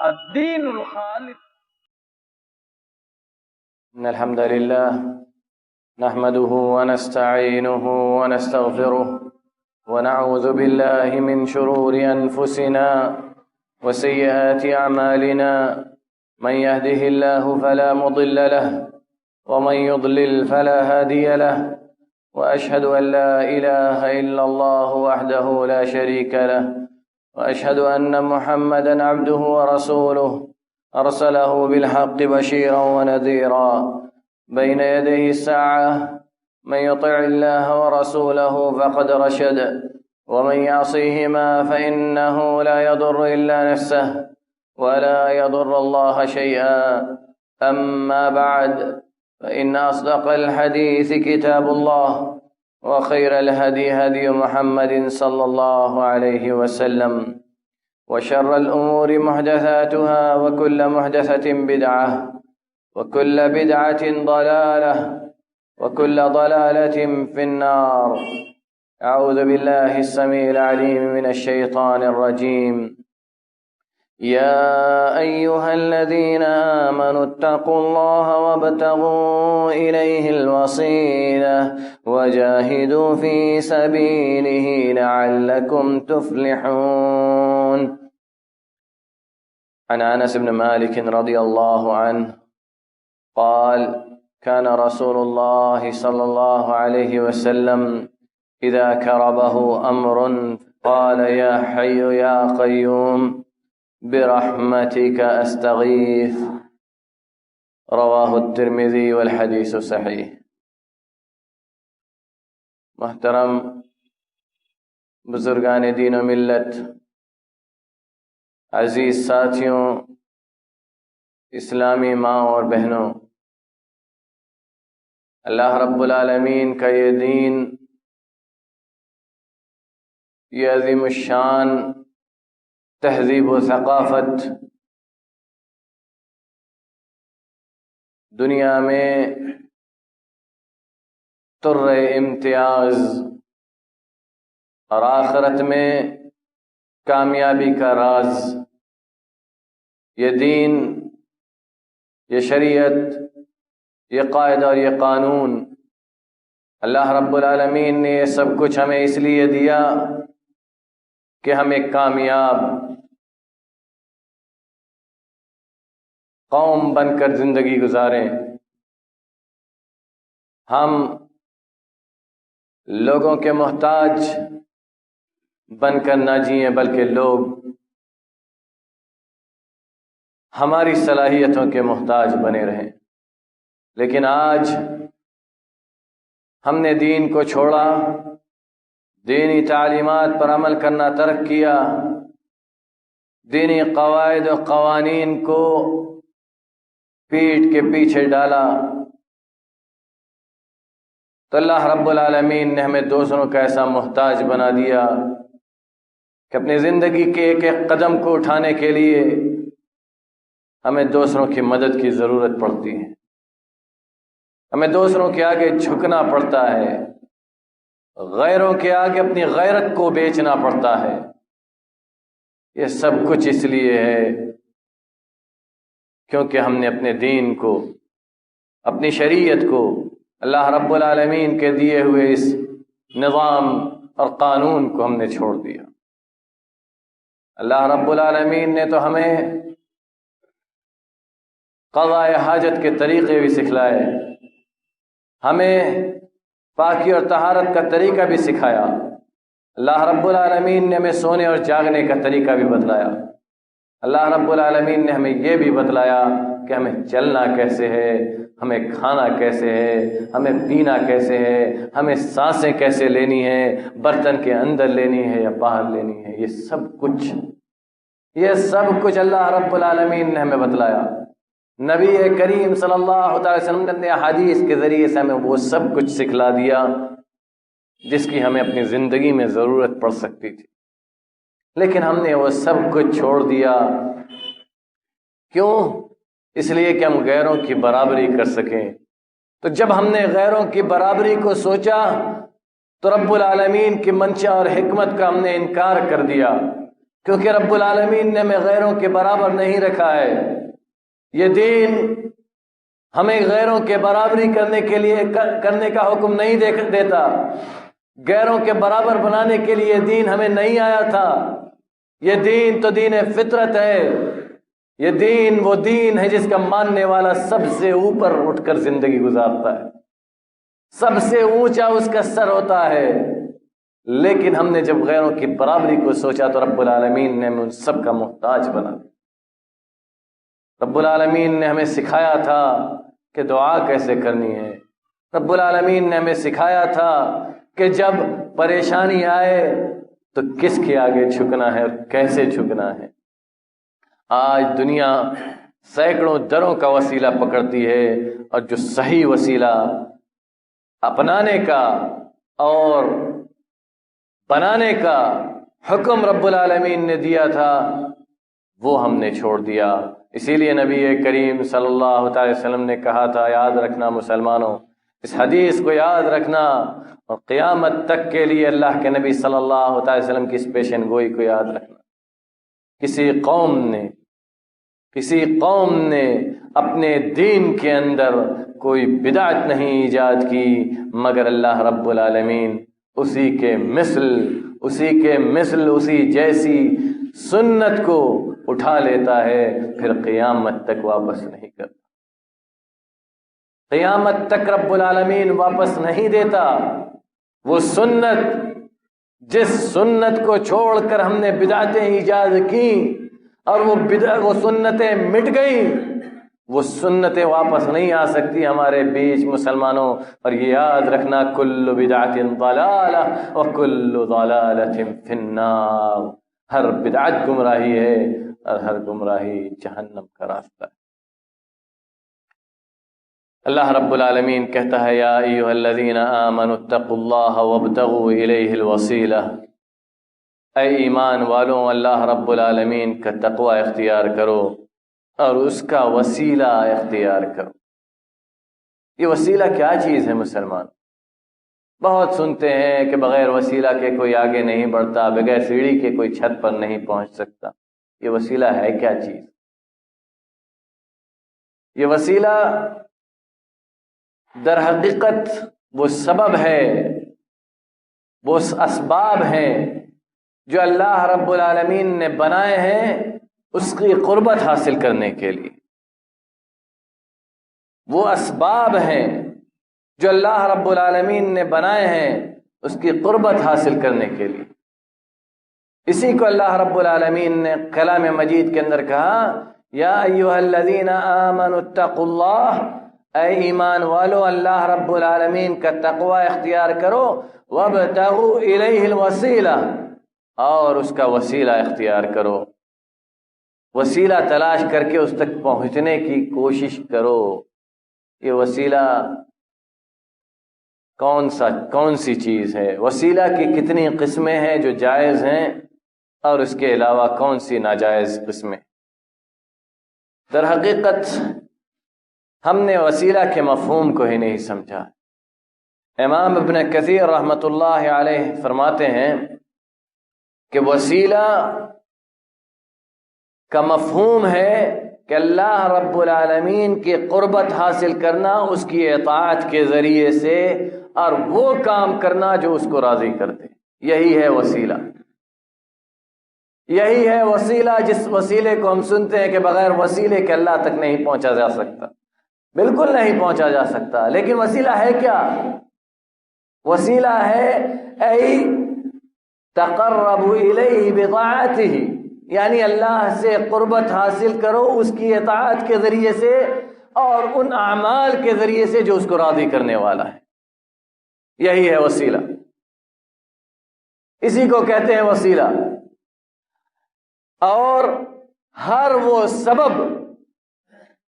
الدين الخالص. إن الحمد لله نحمده ونستعينه ونستغفره ونعوذ بالله من شرور أنفسنا وسيئات أعمالنا، من يهده الله فلا مضل له ومن يضلل فلا هادي له، وأشهد أن لا إله إلا الله وحده لا شريك له، وأشهد أن محمدا عبده ورسوله أرسله بالحق بشيرا ونذيرا بين يدي الساعة، من يطع الله ورسوله فقد رشد، ومن يعصيهما فإنه لا يضر إلا نفسه ولا يضر الله شيئا. أما بعد، فإن أصدق الحديث كتاب الله، وخير الهدي هدي محمد صلى الله عليه وسلم، وشر الأمور محدثاتها، وكل محدثة بدعة، وكل بدعة ضلالة، وكل ضلالة في النار. أعوذ بالله السميع العليم من الشيطان الرجيم. يا أيها الذين آمنوا اتقوا الله وابتغوا إليه الوسيلة وجاهدوا في سبيله لعلكم تفلحون. عن أنس بن مالك رضي الله عنه قال: كان رسول الله صلى الله عليه وسلم إذا كربه أمر قال: يا حي يا قيوم برحمتك أستغيث. رواه الترمذي والحديث صحيح. محترم بزرگان دین و ملت، عزیز ساتھیوں، اسلامی ماں اور بہنوں، اللہ رب العالمین کا یہ دین، یہ عظیم الشان تہذیب و ثقافت دنیا میں تر امتیاز اور آخرت میں کامیابی کا راز، یہ دین، یہ شریعت، یہ قاعدہ اور یہ قانون، اللہ رب العالمین نے یہ سب کچھ ہمیں اس لیے دیا کہ ہم ایک کامیاب قوم بن کر زندگی گزاریں، ہم لوگوں کے محتاج بن کر نہ جئیں، بلکہ لوگ ہماری صلاحیتوں کے محتاج بنے رہیں۔ لیکن آج ہم نے دین کو چھوڑا، دینی تعلیمات پر عمل کرنا ترک کیا، دینی قواعد و قوانین کو پیٹھ کے پیچھے ڈالا، تو اللہ رب العالمین نے ہمیں دوسروں کا ایسا محتاج بنا دیا کہ اپنی زندگی کے ایک ایک قدم کو اٹھانے کے لیے ہمیں دوسروں کی مدد کی ضرورت پڑتی ہے، ہمیں دوسروں کے آگے جھکنا پڑتا ہے، غیروں کے آگے اپنی غیرت کو بیچنا پڑتا ہے۔ یہ سب کچھ اس لیے ہے کیونکہ ہم نے اپنے دین کو، اپنی شریعت کو، اللہ رب العالمین کے دیے ہوئے اس نظام اور قانون کو ہم نے چھوڑ دیا۔ اللہ رب العالمین نے تو ہمیں قضاء حاجت کے طریقے بھی سکھلائے، ہمیں پاکی اور طہارت کا طریقہ بھی سکھایا، اللہ رب العالمین نے ہمیں سونے اور جاگنے کا طریقہ بھی بتلایا، اللہ رب العالمین نے ہمیں یہ بھی بتلایا کہ ہمیں چلنا کیسے ہے، ہمیں کھانا کیسے ہے، ہمیں پینا کیسے ہے، ہمیں سانسیں کیسے لینی ہے، برتن کے اندر لینی ہے یا باہر لینی ہے، یہ سب کچھ اللہ رب العالمین نے ہمیں بتلایا۔ نبی کریم صلی اللہ علیہ وسلم نے حدیث کے ذریعے سے ہمیں وہ سب کچھ سکھلا دیا جس کی ہمیں اپنی زندگی میں ضرورت پڑ سکتی تھی، لیکن ہم نے وہ سب کچھ چھوڑ دیا۔ کیوں؟ اس لیے کہ ہم غیروں کی برابری کر سکیں۔ تو جب ہم نے غیروں کی برابری کو سوچا تو رب العالمین کی منشا اور حکمت کا ہم نے انکار کر دیا کیونکہ رب العالمین نے ہمیں غیروں کے برابر نہیں رکھا ہے۔ یہ دین ہمیں غیروں کے برابری کرنے کا حکم نہیں دیتا، غیروں کے برابر بنانے کے لیے دین ہمیں نہیں آیا تھا۔ یہ دین تو دین فطرت ہے، یہ دین وہ دین ہے جس کا ماننے والا سب سے اوپر اٹھ کر زندگی گزارتا ہے، سب سے اونچا اس کا سر ہوتا ہے۔ لیکن ہم نے جب غیروں کی برابری کو سوچا تو رب العالمین نے ہمیں ان سب کا محتاج بنا دیا۔ رب العالمین نے ہمیں سکھایا تھا کہ دعا کیسے کرنی ہے، رب العالمین نے ہمیں سکھایا تھا کہ جب پریشانی آئے تو کس کے آگے جھکنا ہے اور کیسے جھکنا ہے۔ آج دنیا سینکڑوں دروں کا وسیلہ پکڑتی ہے، اور جو صحیح وسیلہ اپنانے کا اور بنانے کا حکم رب العالمین نے دیا تھا وہ ہم نے چھوڑ دیا۔ اسی لیے نبی کریم صلی اللہ تعالی وسلم نے کہا تھا، یاد رکھنا مسلمانوں، اس حدیث کو یاد رکھنا، اور قیامت تک کے لیے اللہ کے نبی صلی اللہ تعالی وسلم کی اس پیشن گوئی کو یاد رکھنا۔ کسی قوم نے اپنے دین کے اندر کوئی بدعت نہیں ایجاد کی مگر اللہ رب العالمین اسی کے مثل اسی جیسی سنت کو اٹھا لیتا ہے، پھر قیامت تک واپس نہیں کرتا، قیامت تک رب العالمین واپس نہیں دیتا۔ وہ سنت، جس سنت کو چھوڑ کر ہم نے بدعتیں ایجاد کی اور وہ سنتیں مٹ گئیں، وہ سنتیں واپس نہیں آ سکتی ہمارے بیچ مسلمانوں۔ اور یہ یاد رکھنا، کل بدعت ضلالہ وکل ضلالۃ فی النار، ہر بدعت گمراہی ہے اور ہر گمراہی جہنم کا راستہ ہے۔ اللہ رب العالمین کہتا ہے، یا ایھا الذین آمنوا اتقوا اللہ وابتغوا الیہ الوسیلہ، اے ایمان والوں اللہ رب العالمین کا تقوی اختیار کرو اور اس کا وسیلہ اختیار کرو۔ یہ وسیلہ کیا چیز ہے مسلمان؟ بہت سنتے ہیں کہ بغیر وسیلہ کے کوئی آگے نہیں بڑھتا، بغیر سیڑھی کے کوئی چھت پر نہیں پہنچ سکتا۔ یہ وسیلہ ہے کیا چیز؟ یہ وسیلہ در حقیقت وہ سبب ہے، وہ اسباب ہیں جو اللہ رب العالمین نے بنائے ہیں اس کی قربت حاصل کرنے کے لیے۔ وہ اسباب ہیں جو اللہ رب العالمین نے بنائے ہیں اس کی قربت حاصل کرنے کے لیے۔ اسی کو اللہ رب العالمین نے کلام مجید کے اندر کہا، یا ایھا الذین آمنوا اتقوا اللہ، اے ایمان والو اللہ رب العالمین کا تقوی اختیار کرو، وابتغوا الیہ الوسیلہ، اور اس کا وسیلہ اختیار کرو۔ وسیلہ تلاش کر کے اس تک پہنچنے کی کوشش کرو۔ یہ وسیلہ کون سی چیز ہے؟ وسیلہ کی کتنی قسمیں ہیں جو جائز ہیں اور اس کے علاوہ کون سی ناجائز قسمیں؟ در حقیقت ہم نے وسیلہ کے مفہوم کو ہی نہیں سمجھا۔ امام ابن کثیر رحمۃ اللہ علیہ فرماتے ہیں کہ وسیلہ کا مفہوم ہے کہ اللہ رب العالمین کی قربت حاصل کرنا اس کی اطاعت کے ذریعے سے، اور وہ کام کرنا جو اس کو راضی کرتے۔ یہی ہے وسیلہ، یہی ہے وسیلہ، جس وسیلے کو ہم سنتے ہیں کہ بغیر وسیلے کے اللہ تک نہیں پہنچا جا سکتا، بالکل نہیں پہنچا جا سکتا۔ لیکن وسیلہ ہے کیا؟ وسیلہ ہے ای تقرب الیہ بطاعتہ، یعنی اللہ سے قربت حاصل کرو اس کی اطاعت کے ذریعے سے اور ان اعمال کے ذریعے سے جو اس کو راضی کرنے والا ہے۔ یہی ہے وسیلہ، اسی کو کہتے ہیں وسیلہ۔ اور ہر وہ سبب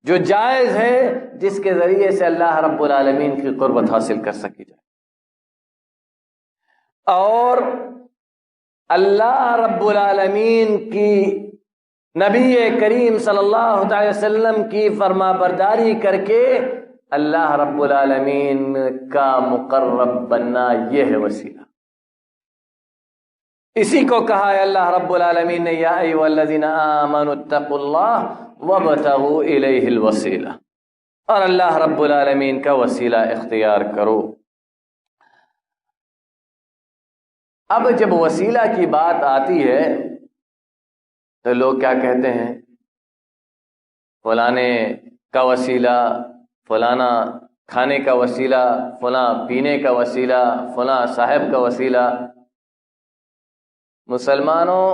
جو جائز ہے جس کے ذریعے سے اللہ رب العالمین کی قربت حاصل کر سکی جائے، اور اللہ رب العالمین کی نبی کریم صلی اللہ علیہ وسلم کی فرما برداری کر کے اللہ رب العالمین کا مقرب بننا، یہ ہے وسیلہ۔ اسی کو کہا ہے اللہ رب العالمین نے، یا ایھا الذین آمنوا اتقوا اللہ وابتغوا الیہ الوسیلہ، اور اللہ رب العالمین کا وسیلہ اختیار کرو۔ اب جب وسیلہ کی بات آتی ہے تو لوگ کیا کہتے ہیں، فلانے کا وسیلہ، فلانا کھانے کا وسیلہ، فلاں پینے کا وسیلہ، فلاں صاحب کا وسیلہ۔ مسلمانوں،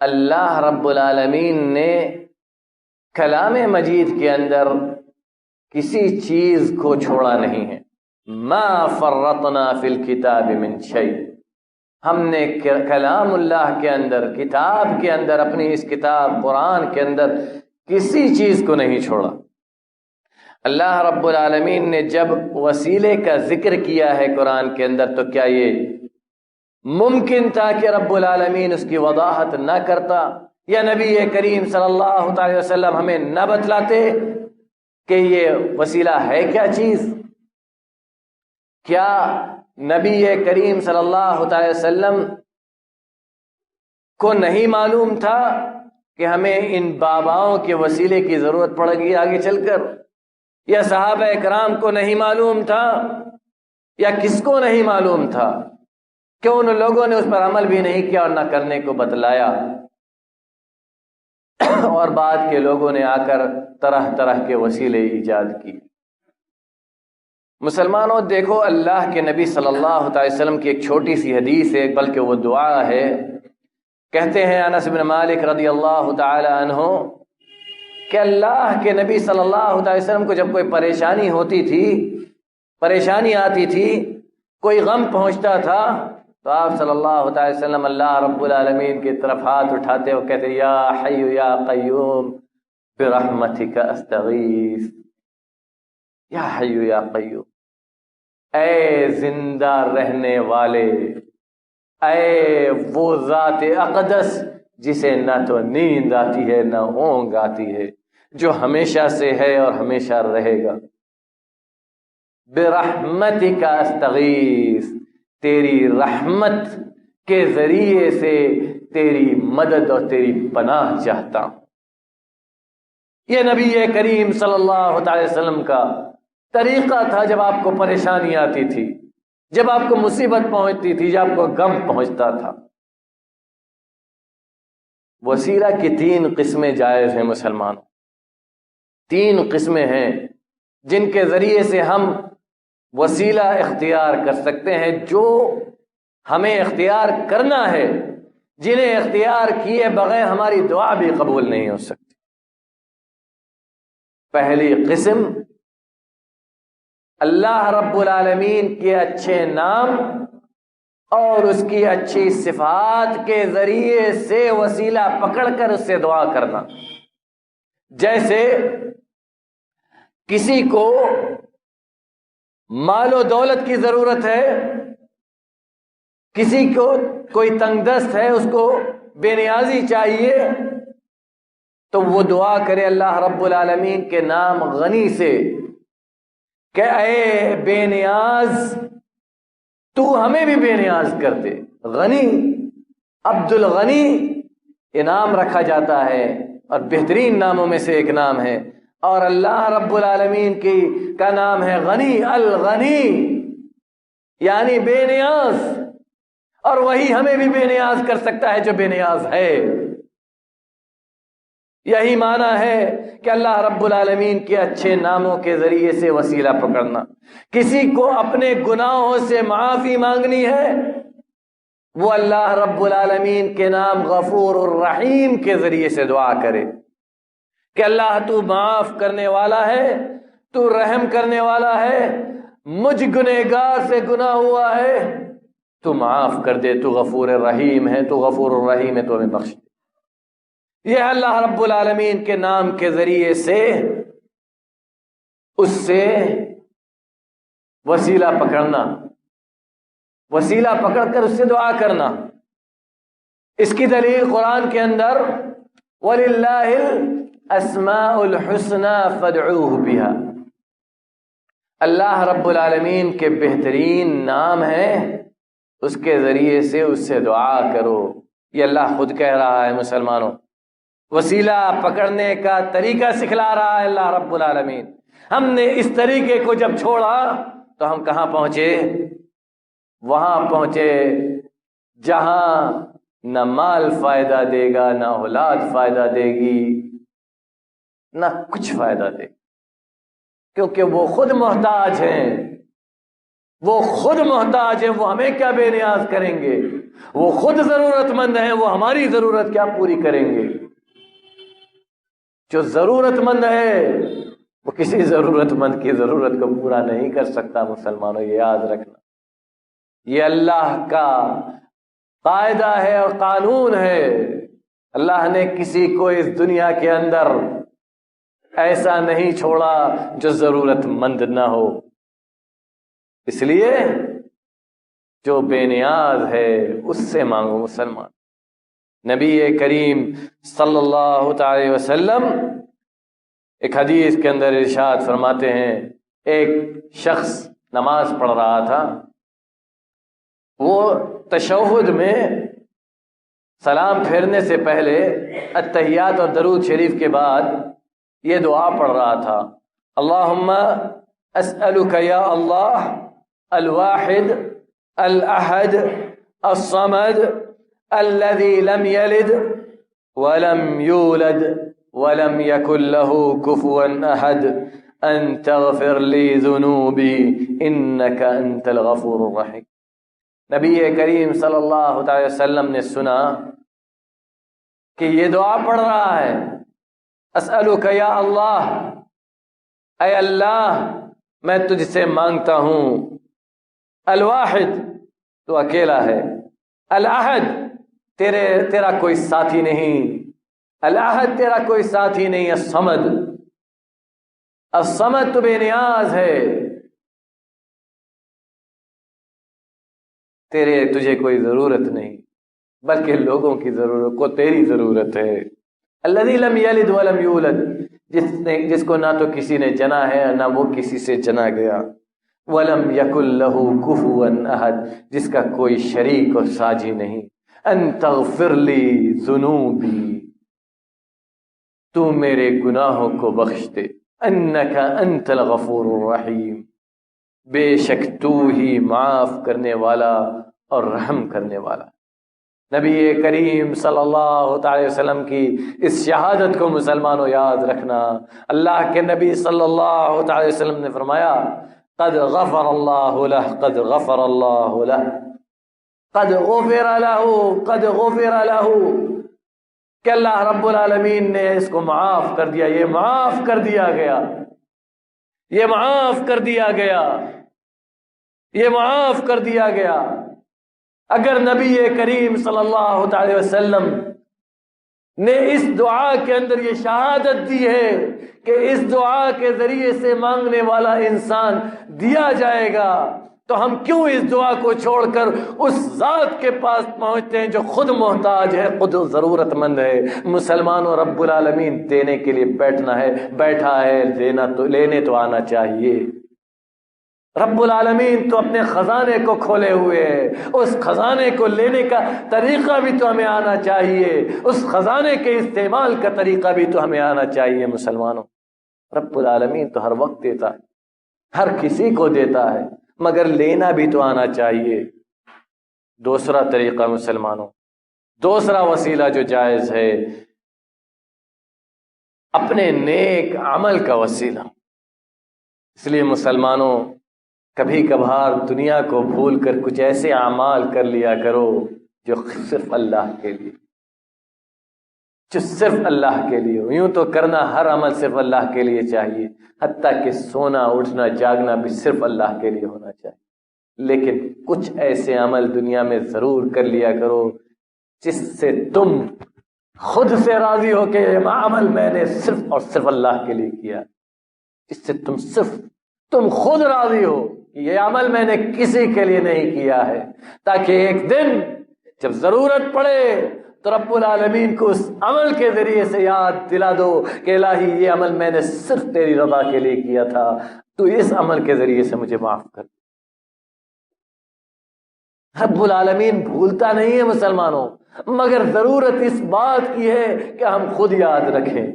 اللہ رب العالمین نے کلام مجید کے اندر کسی چیز کو چھوڑا نہیں ہے۔ ما فرطنا فی الکتاب من شیء، ہم نے کلام اللہ کے اندر، کتاب کے اندر، اپنی اس کتاب قرآن کے اندر کسی چیز کو نہیں چھوڑا۔ اللہ رب العالمین نے جب وسیلے کا ذکر کیا ہے قرآن کے اندر، تو کیا یہ ممکن تھا کہ رب العالمین اس کی وضاحت نہ کرتا، یا نبی کریم صلی اللہ علیہ وسلم ہمیں نہ بتلاتے کہ یہ وسیلہ ہے کیا چیز؟ کیا نبی کریم صلی اللہ علیہ وسلم کو نہیں معلوم تھا کہ ہمیں ان باباؤں کے وسیلے کی ضرورت پڑے گی آگے چل کر؟ یا صحابہ کرام کو نہیں معلوم تھا؟ یا کس کو نہیں معلوم تھا؟ کہ ان لوگوں نے اس پر عمل بھی نہیں کیا اور نہ کرنے کو بتلایا، اور بعد کے لوگوں نے آ کر طرح طرح کے وسیلے ایجاد کی۔ مسلمانوں دیکھو، اللہ کے نبی صلی اللہ علیہ وسلم کی ایک چھوٹی سی حدیث ہے، بلکہ وہ دعا ہے۔ کہتے ہیں انس بن مالک رضی اللہ تعالی عنہ کہ اللہ کے نبی صلی اللہ علیہ وسلم کو جب کوئی پریشانی ہوتی تھی، پریشانی آتی تھی، کوئی غم پہنچتا تھا، تو آپ صلی اللہ علیہ وسلم اللہ رب العالمین کی طرف ہاتھ اٹھاتے اور کہتے، یا حی یا قیوم برحمتک استغیث، یا حی یا قیوم، اے زندہ رہنے والے، اے وہ ذات اقدس جسے نہ تو نیند آتی ہے نہ اونگ آتی ہے، جو ہمیشہ سے ہے اور ہمیشہ رہے گا، برحمتک استغیث، تیری رحمت کے ذریعے سے تیری مدد اور تیری پناہ چاہتا ہوں۔ یہ نبی کریم صلی اللہ علیہ وسلم کا طریقہ تھا جب آپ کو پریشانی آتی تھی، جب آپ کو مصیبت پہنچتی تھی، جب آپ کو غم پہنچتا تھا۔ وسیلہ کی 3 قسمیں جائز ہیں مسلمانوں، 3 قسمیں ہیں جن کے ذریعے سے ہم وسیلہ اختیار کر سکتے ہیں، جو ہمیں اختیار کرنا ہے، جنہیں اختیار کیے بغیر ہماری دعا بھی قبول نہیں ہو سکتی۔ پہلی قسم، اللہ رب العالمین کے اچھے نام اور اس کی اچھی صفات کے ذریعے سے وسیلہ پکڑ کر اس سے دعا کرنا۔ جیسے کسی کو مال و دولت کی ضرورت ہے، کسی کو کوئی تنگ دست ہے، اس کو بے نیازی چاہیے، تو وہ دعا کرے اللہ رب العالمین کے نام غنی سے کہ اے بے نیاز، تو ہمیں بھی بے نیاز کر دے۔ غنی، عبد الغنی یہ نام رکھا جاتا ہے اور بہترین ناموں میں سے ایک نام ہے، اور اللہ رب العالمین کا نام ہے غنی، الغنی یعنی بے نیاز، اور وہی ہمیں بھی بے نیاز کر سکتا ہے جو بے نیاز ہے۔ یہی معنی ہے کہ اللہ رب العالمین کے اچھے ناموں کے ذریعے سے وسیلہ پکڑنا۔ کسی کو اپنے گناہوں سے معافی مانگنی ہے، وہ اللہ رب العالمین کے نام غفور الرحیم کے ذریعے سے دعا کرے کہ اللہ تو معاف کرنے والا ہے، تو رحم کرنے والا ہے، مجھ گنہگار سے گناہ ہوا ہے، تو معاف کر دے، تو غفور الرحیم ہے، تو غفور الرحیم ہے، تو ہمیں بخش دے۔ یہ اللہ رب العالمین کے نام کے ذریعے سے اس سے وسیلہ پکڑنا، وسیلہ پکڑ کر اس سے دعا کرنا۔ اس کی دلیل قرآن کے اندر وَلِلَّهِ الْأَسْمَاءُ الْحُسْنَى فَادْعُوهُ بِهَا، اللہ رب العالمین کے بہترین نام ہیں، اس کے ذریعے سے اس سے دعا کرو. یہ اللہ خود کہہ رہا ہے مسلمانوں. وسیلہ پکڑنے کا طریقہ سکھلا رہا ہے اللہ رب العالمین. ہم نے اس طریقے کو جب چھوڑا تو ہم کہاں پہنچے؟ وہاں پہنچے جہاں نہ مال فائدہ دے گا، نہ اولاد فائدہ دے گی، نہ کچھ فائدہ دے گی، کیونکہ وہ خود محتاج ہیں. وہ خود محتاج ہیں، وہ ہمیں کیا بے نیاز کریں گے؟ وہ خود ضرورت مند ہیں، وہ ہماری ضرورت کیا پوری کریں گے؟ جو ضرورت مند ہے وہ کسی ضرورت مند کی ضرورت کو پورا نہیں کر سکتا. مسلمانوں یہ یاد رکھنا، یہ اللہ کا قاعدہ ہے اور قانون ہے. اللہ نے کسی کو اس دنیا کے اندر ایسا نہیں چھوڑا جو ضرورت مند نہ ہو. اس لیے جو بے نیاز ہے اس سے مانگو مسلمان. نبی کریم صلی اللہ تعالی وسلم ایک حدیث کے اندر ارشاد فرماتے ہیں، ایک شخص نماز پڑھ رہا تھا. وہ تشہد میں سلام پھیرنے سے پہلے التحیات اور درود شریف کے بعد یہ دعا پڑھ رہا تھا، اللہم اسألک یا اللہ الواحد الاحد الصمد الذي لم يلد ولم يولد ولم يكن له كفوا احد ان تغفر لي ذنوبي انك انت الغفور الرحیم. نبی کریم صلی اللہ علیہ وسلم نے سنا کہ یہ دعا پڑھ رہا ہے، اسألک یا اللہ، اے اللہ میں تجھ سے مانگتا ہوں، الواحد تو اکیلا ہے، الاحد تیرا کوئی ساتھی نہیں، الاحد تیرا کوئی ساتھی نہیں، الصمد، الصمد تو بے نیاز ہے، تجھے کوئی ضرورت نہیں بلکہ لوگوں کی ضرورت کو تیری ضرورت ہے. الذی لم یلد ولم یولد، جس کو نہ تو کسی نے جنا ہے نہ وہ کسی سے جنا گیا. ولم یکن لہ کفوا احد، جس کا کوئی شریک اور ساجی نہیں. ان تغفر لی ذنوبی، تو میرے گناہوں کو بخش دے. انک انت الغفور الرحیم، بے شک تو ہی معاف کرنے والا اور رحم کرنے والا. نبی کریم صلی اللہ تعالی وسلم کی اس شہادت کو مسلمانوں یاد رکھنا. اللہ کے نبی صلی اللہ تعالی وسلم نے فرمایا، قد غفر اللہ لہ، قد غفر اللہ لہ، قد غفر لہ، قد غفر لہ، کہ اللہ رب العالمین نے اس کو معاف کر دیا، یہ معاف کر دیا گیا، یہ معاف کر دیا گیا، یہ معاف کر دیا گیا. اگر نبی کریم صلی اللہ تعالی وسلم نے اس دعا کے اندر یہ شہادت دی ہے کہ اس دعا کے ذریعے سے مانگنے والا انسان دیا جائے گا، تو ہم کیوں اس دعا کو چھوڑ کر اس ذات کے پاس پہنچتے ہیں جو خود محتاج ہے، خود ضرورت مند ہے. مسلمانوں رب العالمین دینے کے لیے بیٹھا ہے، لینے تو آنا چاہیے. رب العالمین تو اپنے خزانے کو کھولے ہوئے ہے، اس خزانے کو لینے کا طریقہ بھی تو ہمیں آنا چاہیے، اس خزانے کے استعمال کا طریقہ بھی تو ہمیں آنا چاہیے. مسلمانوں رب العالمین تو ہر وقت دیتا ہے، ہر کسی کو دیتا ہے، مگر لینا بھی تو آنا چاہیے. دوسرا طریقہ مسلمانوں، دوسرا وسیلہ جو جائز ہے، اپنے نیک عمل کا وسیلہ. اس لیے مسلمانوں کبھی کبھار دنیا کو بھول کر کچھ ایسے اعمال کر لیا کرو جو صرف اللہ کے لیے، جو صرف اللہ کے لیے ہو. یوں تو کرنا ہر عمل صرف اللہ کے لیے چاہیے، حتیٰ کہ سونا اٹھنا جاگنا بھی صرف اللہ کے لیے ہونا چاہیے. لیکن کچھ ایسے عمل دنیا میں ضرور کر لیا کرو جس سے تم خود سے راضی ہو کہ یہ عمل میں نے صرف اور صرف اللہ کے لیے کیا، جس سے تم خود راضی ہو کہ یہ عمل میں نے کسی کے لیے نہیں کیا ہے، تاکہ ایک دن جب ضرورت پڑے تو رب العالمین کو اس عمل کے ذریعے سے یاد دلا دو کہ الہی یہ عمل میں نے صرف تیری رضا کے لیے کیا تھا، تو اس عمل کے ذریعے سے مجھے معاف کر. رب العالمین بھولتا نہیں ہے مسلمانوں، مگر ضرورت اس بات کی ہے کہ ہم خود یاد رکھیں،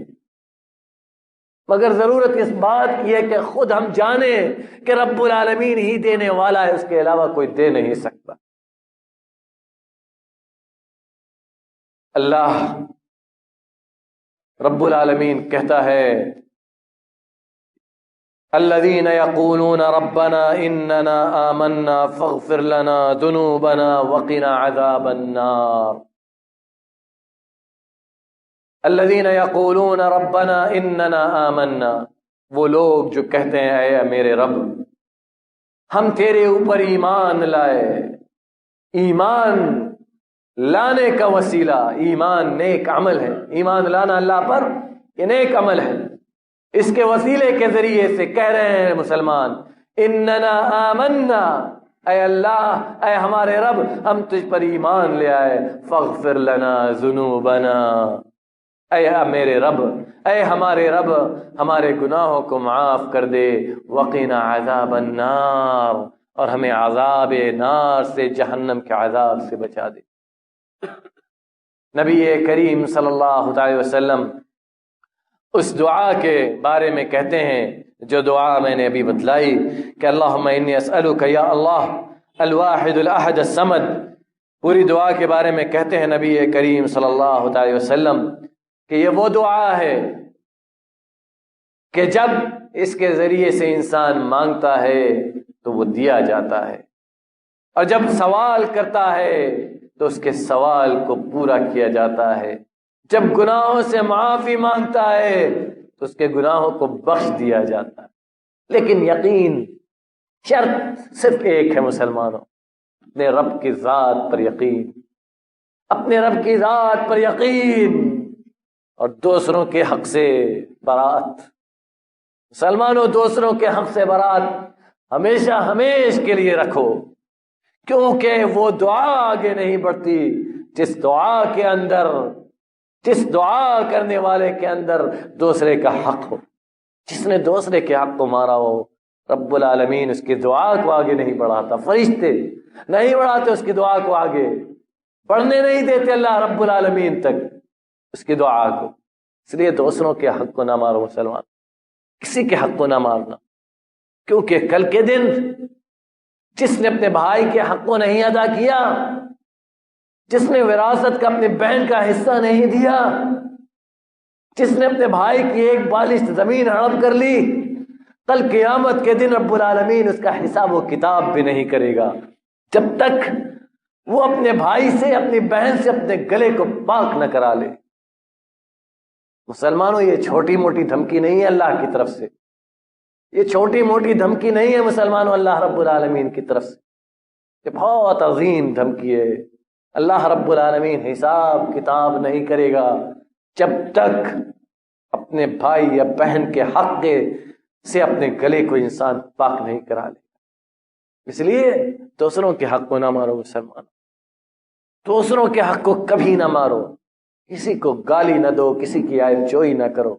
مگر ضرورت اس بات کی ہے کہ خود ہم جانیں کہ رب العالمین ہی دینے والا ہے، اس کے علاوہ کوئی دے نہیں سکتا۔ اللہ رب العالمین کہتا ہے الذين يقولون ربنا اننا آمنا فاغفر لنا ذنوبنا وقنا عذاب النار۔ الذين يقولون ربنا اننا آمنا، وہ لوگ جو کہتے ہیں اے میرے رب ہم تیرے اوپر ایمان لائے۔ ایمان لانے کا وسیلہ ایمان نیک عمل ہے، ایمان لانا اللہ پر یہ نیک عمل ہے، اس کے وسیلے کے ذریعے سے کہہ رہے ہیں مسلمان اننا آمنا، اے اللہ اے ہمارے رب ہم تجھ پر ایمان لے آئے، فاغفر لنا ذنوبنا، اے میرے رب اے ہمارے رب ہمارے گناہوں کو معاف کر دے، وقنا عذاب النار، اور ہمیں عذاب نار سے، جہنم کے عذاب سے بچا دے۔ نبی کریم صلی اللہ علیہ وسلم اس دعا کے بارے میں کہتے ہیں جو دعا میں نے ابھی بتلائی کہ اللہم انی اسألک یا اللہ الواحد الاحد الصمد، پوری دعا کے بارے میں کہتے ہیں نبی کریم صلی اللہ علیہ وسلم کہ یہ وہ دعا ہے کہ جب اس کے ذریعے سے انسان مانگتا ہے تو وہ دیا جاتا ہے، اور جب سوال کرتا ہے تو اس کے سوال کو پورا کیا جاتا ہے، جب گناہوں سے معافی مانگتا ہے تو اس کے گناہوں کو بخش دیا جاتا ہے۔ لیکن یقین، شرط صرف ایک ہے مسلمانوں، اپنے رب کی ذات پر یقین، اپنے رب کی ذات پر یقین، اور دوسروں کے حق سے برات۔ مسلمانوں دوسروں کے حق سے برات ہمیشہ ہمیش کے لیے رکھو، کیونکہ وہ دعا آگے نہیں بڑھتی جس دعا کے اندر، جس دعا کرنے والے کے اندر دوسرے کا حق ہو۔ جس نے دوسرے کے حق کو مارا ہو رب العالمین اس کی دعا کو آگے نہیں بڑھاتا، فرشتے نہیں بڑھاتے اس کی دعا کو آگے، بڑھنے نہیں دیتے اللہ رب العالمین تک اس کی دعا کو۔ اس لیے دوسروں کے حق کو نہ مارو مسلمان، کسی کے حق کو نہ مارنا، کیونکہ کل کے دن جس نے اپنے بھائی کے حق کو نہیں ادا کیا، جس نے وراثت کا اپنی بہن کا حصہ نہیں دیا، جس نے اپنے بھائی کی ایک بالش زمین ہڑپ کر لی، کل قیامت کے دن رب العالمین اس کا حساب و کتاب بھی نہیں کرے گا جب تک وہ اپنے بھائی سے، اپنی بہن سے اپنے گلے کو پاک نہ کرا لے۔ مسلمانوں یہ چھوٹی موٹی دھمکی نہیں ہے اللہ کی طرف سے، یہ چھوٹی موٹی دھمکی نہیں ہے مسلمانوں اللہ رب العالمین کی طرف سے، یہ بہت عظیم دھمکی ہے۔ اللہ رب العالمین حساب کتاب نہیں کرے گا جب تک اپنے بھائی یا بہن کے حق سے اپنے گلے کو انسان پاک نہیں کرا لے۔ اس لیے دوسروں کے حق کو نہ مارو مسلمان، دوسروں کے حق کو کبھی نہ مارو، کسی کو گالی نہ دو، کسی کی عیب جوئی نہ کرو۔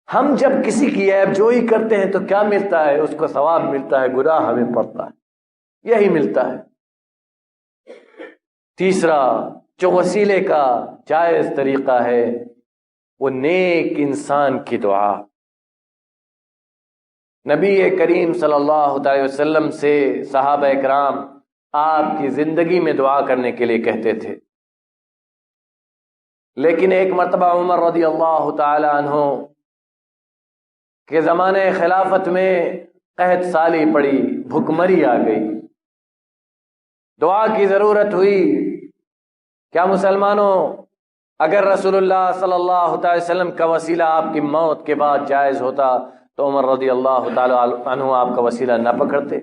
ہم جب کسی کی عیب جوئی کرتے ہیں تو کیا ملتا ہے؟ اس کو ثواب ملتا ہے، گناہ ہمیں پڑتا ہے، یہی ملتا ہے۔ تیسرا جو وسیلے کا جائز طریقہ ہے وہ نیک انسان کی دعا۔ نبی کریم صلی اللہ علیہ وسلم سے صحابہ اکرام آپ کی زندگی میں دعا کرنے کے لیے کہتے تھے، لیکن ایک مرتبہ عمر رضی اللہ تعالی عنہ کے زمانے خلافت میں قحط سالی پڑی، بھوکمری آ گئی، دعا کی ضرورت ہوئی۔ کیا مسلمانوں اگر رسول اللہ صلی اللہ علیہ وسلم کا وسیلہ آپ کی موت کے بعد جائز ہوتا تو عمر رضی اللہ تعالی عنہ آپ کا وسیلہ نہ پکڑتے؟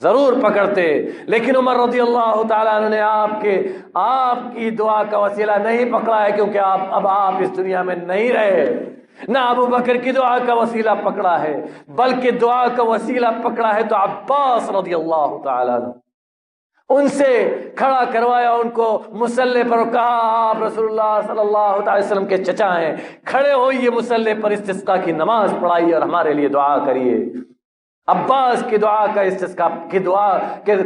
ضرور پکڑتے، لیکن عمر رضی اللہ تعالی عنہ نے آپ کی دعا کا وسیلہ نہیں پکڑا ہے، کیونکہ اب آپ اس دنیا میں نہیں رہے۔ نہ ابو بکر کی دعا کا وسیلہ پکڑا ہے، بلکہ دعا کا وسیلہ پکڑا ہے تو عباس رضی اللہ تعالی عنہ، ان سے کھڑا کروایا ان کو مصلی پر، کہا آپ رسول اللہ صلی اللہ علیہ وسلم کے چچا ہیں، کھڑے ہوئیے مصلی پر، استسقاء کی نماز پڑھائیے اور ہمارے لیے دعا کریے۔ عباس کی دعا کا استسقاء کی دعا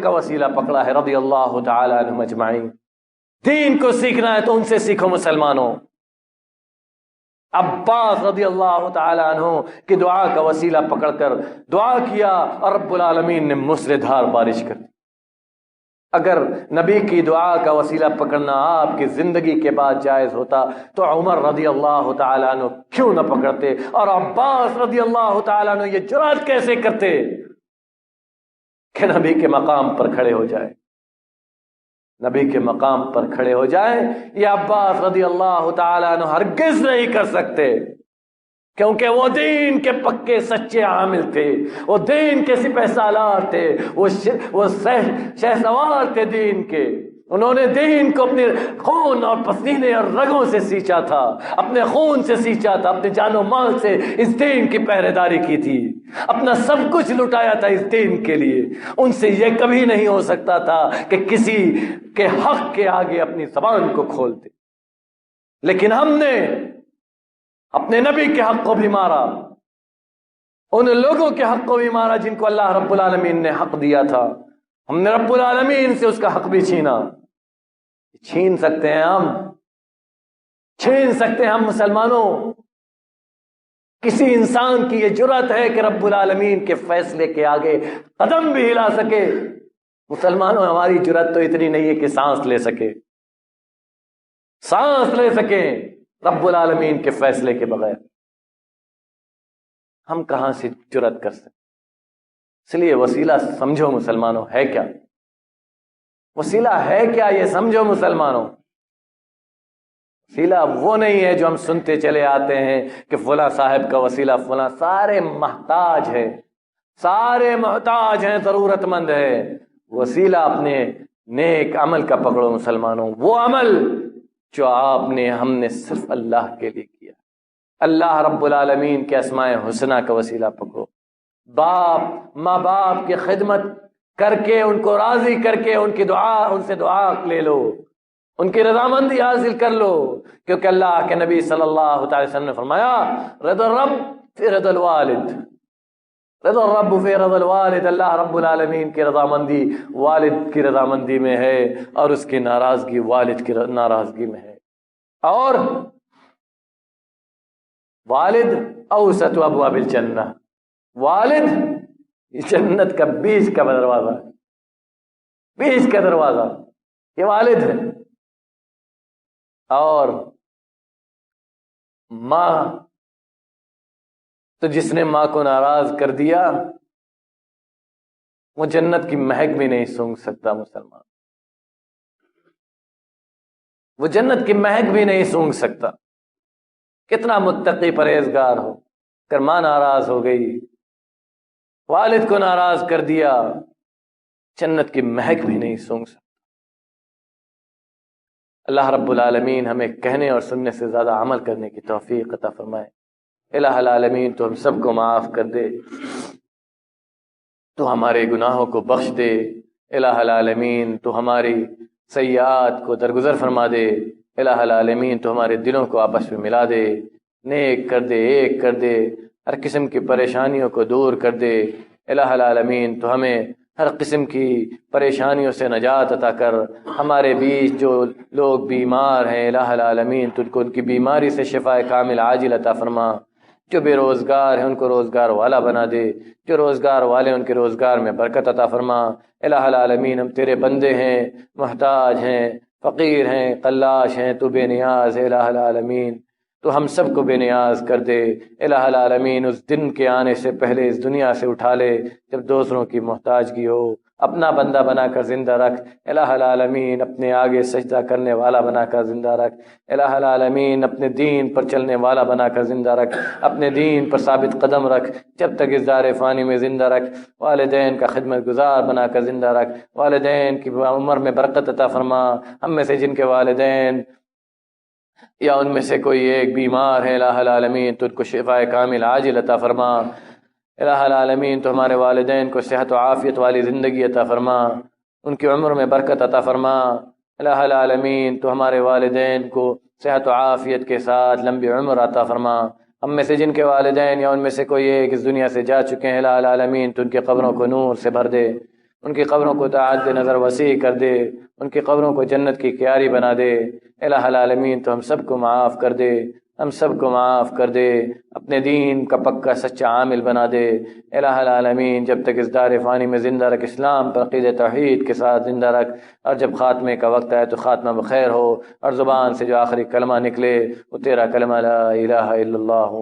کا وسیلہ پکڑا ہے رضی اللہ تعالی عنہم اجمعین۔ دین کو سیکھنا ہے تو ان سے سیکھو مسلمانوں۔ عباس رضی اللہ تعالی عنہ کی دعا کا وسیلہ پکڑ کر دعا کیا اور رب العالمین نے موسلادھار بارش کر دی۔ اگر نبی کی دعا کا وسیلہ پکڑنا آپ کی زندگی کے بعد جائز ہوتا تو عمر رضی اللہ تعالیٰ عنہ کیوں نہ پکڑتے، اور عباس رضی اللہ تعالیٰ عنہ یہ جرات کیسے کرتے کہ نبی کے مقام پر کھڑے ہو جائے، نبی کے مقام پر کھڑے ہو جائیں۔ یہ عباس رضی اللہ تعالیٰ عنہ ہرگز نہیں کر سکتے، کیونکہ وہ دین کے پکے سچے عامل تھے، وہ دین کے سپہ سالار تھے، وہ شہ سوار تھے دین کے۔ انہوں نے دین کو اپنے خون اور پسینے اور رگوں سے سینچا تھا، اپنے خون سے سینچا تھا، اپنے جان و مال سے اس دین کی پہرے داری کی تھی، اپنا سب کچھ لٹایا تھا اس دین کے لیے۔ ان سے یہ کبھی نہیں ہو سکتا تھا کہ کسی کے حق کے آگے اپنی زبان کو کھول دے، لیکن ہم نے اپنے نبی کے حق کو بھی مارا، ان لوگوں کے حق کو بھی مارا جن کو اللہ رب العالمین نے حق دیا تھا۔ ہم نے رب العالمین سے اس کا حق بھی چھینا۔ چھین سکتے ہیں ہم، چھین سکتے ہیں ہم مسلمانوں؟ کسی انسان کی یہ جرأت ہے کہ رب العالمین کے فیصلے کے آگے قدم بھی ہلا سکے؟ مسلمانوں ہماری جرأت تو اتنی نہیں ہے کہ سانس لے سکے، سانس لے سکیں رب العالمین کے فیصلے کے بغیر۔ ہم کہاں سے جرأت کر سکتے؟ اس لیے وسیلہ سمجھو مسلمانوں، ہے کیا وسیلہ ہے کیا یہ سمجھو مسلمانوں۔ وسیلہ وہ نہیں ہے جو ہم سنتے چلے آتے ہیں کہ فلاں صاحب کا وسیلہ فلاں، سارے محتاج ہیں، سارے محتاج ہیں، ضرورت مند ہے۔ وسیلہ اپنے نیک عمل کا پکڑو مسلمانوں، وہ عمل جو آپ نے ہم نے صرف اللہ کے لیے کیا۔ اللہ رب العالمین کے اسماء حسنہ کا وسیلہ پکڑو، باپ ماں باپ کی خدمت کر کے ان کو راضی کر کے ان کی دعا، ان سے دعا لے لو، ان کی رضامندی حاصل کر لو، کیونکہ اللہ کے نبی صلی اللہ تعالی وسلم نے فرمایا رضا الرب فی رضا الوالد، رضا الرب فی رضا الوالد، اللہ رب العالمین کی رضامندی والد کی رضامندی میں ہے اور اس کی ناراضگی والد کی ناراضگی میں ہے۔ اور والد اوسط ابواب الجنہ، والد جنت کا بیچ کا دروازہ، بیچ کا دروازہ یہ والد ہے۔ اور ماں تو جس نے ماں کو ناراض کر دیا وہ جنت کی مہک بھی نہیں سونگھ سکتا مسلمان، وہ جنت کی مہک بھی نہیں سونگھ سکتا۔ کتنا متقی پرہیزگار ہو کر ماں ناراض ہو گئی، والد کو ناراض کر دیا، جنت کی مہک بھی نہیں سونگھ سکتا۔ اللہ رب العالمین ہمیں کہنے اور سننے سے زیادہ عمل کرنے کی توفیق عطا فرمائے۔ الہ العالمین تو ہم سب کو معاف کر دے، تو ہمارے گناہوں کو بخش دے۔ الہ العالمین تو ہماری سیئات کو درگزر فرما دے۔ الہ العالمین تو ہمارے دلوں کو آپس میں ملا دے، نیک کر دے، ایک کر دے، ہر قسم کی پریشانیوں کو دور کر دے۔ الہ العالمین تو ہمیں ہر قسم کی پریشانیوں سے نجات عطا کر۔ ہمارے بیچ جو لوگ بیمار ہیں الہ العالمین تو ان کی بیماری سے شفا کامل عاجل عطا فرما۔ جو بے روزگار ہیں ان کو روزگار والا بنا دے، جو روزگار والے ان کے روزگار میں برکت عطا فرما۔ الہ العالمین ہم تیرے بندے ہیں، محتاج ہیں، فقیر ہیں، قلاش ہیں، تو بے نیاز ہے الہ العالمین، تو ہم سب کو بے نیاز کر دے۔ الہ العالمین اس دن کے آنے سے پہلے اس دنیا سے اٹھا لے جب دوسروں کی محتاجگی ہو، اپنا بندہ بنا کر زندہ رکھ الہ العالمین، اپنے آگے سجدہ کرنے والا بنا کر زندہ رکھ الہ العالمین، اپنے دین پر چلنے والا بنا کر زندہ رکھ، اپنے دین پر ثابت قدم رکھ جب تک اس دار فانی میں زندہ رکھ۔ والدین کا خدمت گزار بنا کر زندہ رکھ، والدین کی عمر میں برکت عطا فرما۔ ہم میں سے جن کے والدین یا ان میں سے کوئی ایک بیمار ہے الہ العالمین تو ان کو شفا کامل عاجل عطا فرما۔ الہ العالمین تو ہمارے والدین کو صحت و عافیت والی زندگی عطا فرما، ان کی عمر میں برکت عطا فرما۔ الہ العالمین تو ہمارے والدین کو صحت و عافیت کے ساتھ لمبی عمر عطا فرما۔ ہم میں سے جن کے والدین یا ان میں سے کوئی ایک اس دنیا سے جا چکے ہیں الہ العالمین تو ان کی قبروں کو نور سے بھر دے، ان کی قبروں کو تعدد نظر وسیع کر دے، ان کی قبروں کو جنت کی کیاری بنا دے الہ العالمین۔ تو ہم سب کو معاف کر دے، ہم سب کو معاف کر دے، اپنے دین کا پکا سچا عامل بنا دے الہ العالمین۔ جب تک اس دار فانی میں زندہ رکھ، اسلام پر عقیدہ توحید کے ساتھ زندہ رکھ، اور جب خاتمے کا وقت آئے تو خاتمہ بخیر ہو، اور زبان سے جو آخری کلمہ نکلے وہ تیرا کلمہ لا الہ الا اللہ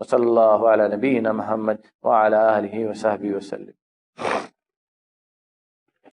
وصلی اللہ علی نبینا محمد وعلی آلہ وصحبہ وسلم۔